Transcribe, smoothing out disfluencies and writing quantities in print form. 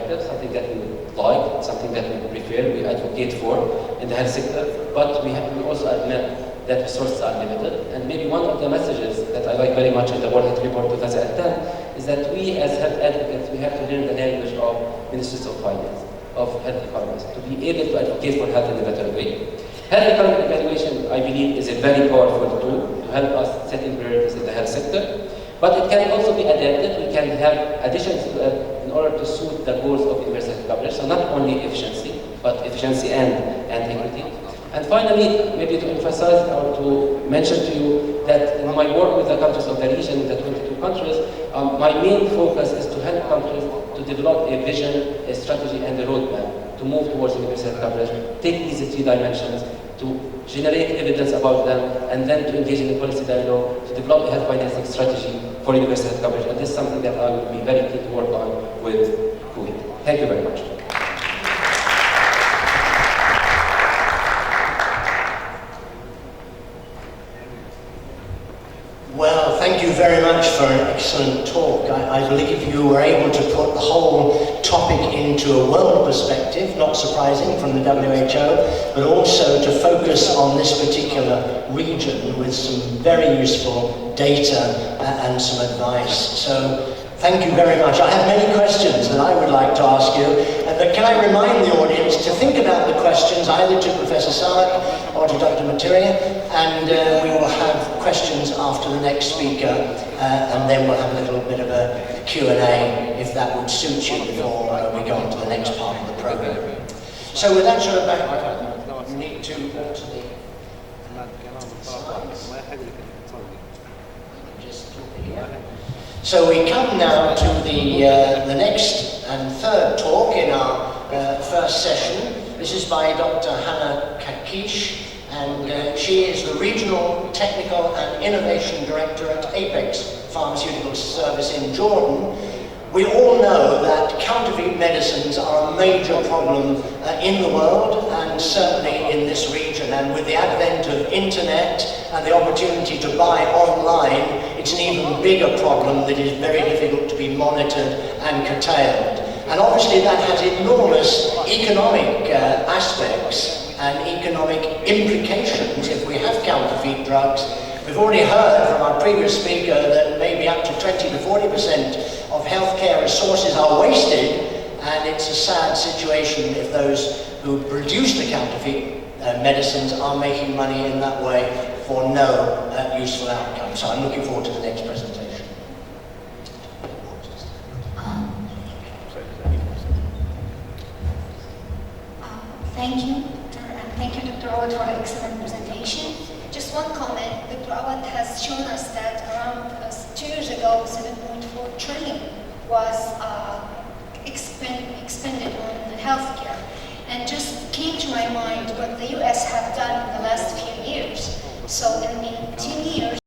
objective, something that we would like, something that we prefer, we advocate for in the health sector, but we also admit that resources are limited. And maybe one of the messages that I like very much in the World Health Report 2010 is that we as health advocates, we have to learn the language of ministers of finance, of health economists, to be able to advocate for health in a better way. Health economic evaluation, I believe, is a very powerful tool to help us set in priorities in the health sector, but it can also be adapted. We can have additions to it in order to suit the goals of universal health coverage, so not only efficiency, but efficiency and equity. And finally, maybe to emphasize or to mention to you that in my work with the countries of the region, the 22 countries, my main focus is to help countries to develop a vision, a strategy, and a roadmap to move towards universal health coverage, take these three dimensions, to generate evidence about them, and then to engage in a policy dialogue, to develop a health financing strategy for universal health coverage. And this is something that I will be very keen to work on with Kuwait. Thank you very much. Well, thank you very much for an excellent talk. I believe you were able to put the whole topic into a world perspective, not surprising from the WHO, but also to focus on this particular region with some very useful data and some advice. So thank you very much. I have many questions that I would like to ask you, but can I remind the audience to think about the questions either to Professor Saak or to Dr. Materia, and we will have questions after the next speaker, and then we'll have a little bit of a Q&A if that would suit you before we go on to the next part of the program. So with that sort of background, you need to alter the slides. Just flip it here. So we come now to the next and third talk in our first session. This is by Dr. Hannah Kakish, and she is the Regional Technical and Innovation Director at Apex Pharmaceutical Service in Jordan. We all know that counterfeit medicines are a major problem in the world, and certainly in this region. And with the advent of internet and the opportunity to buy online, it's an even bigger problem that is very difficult to be monitored and curtailed. And obviously that has enormous economic aspects and economic implications if we have counterfeit drugs. We've already heard from our previous speaker that maybe up to 20 to 40% of healthcare resources are wasted, and it's a sad situation if those who produce the counterfeit medicines are making money in that way for no useful outcome. So I'm looking forward to the next presentation. Thank you, and thank you, Dr. Awad, for an excellent presentation. Just one comment. Dr. Awad has shown us that around 2 years ago, 7.4 trillion was expended on healthcare. And just came to my mind what the US have done in the last few years. So in 10 years,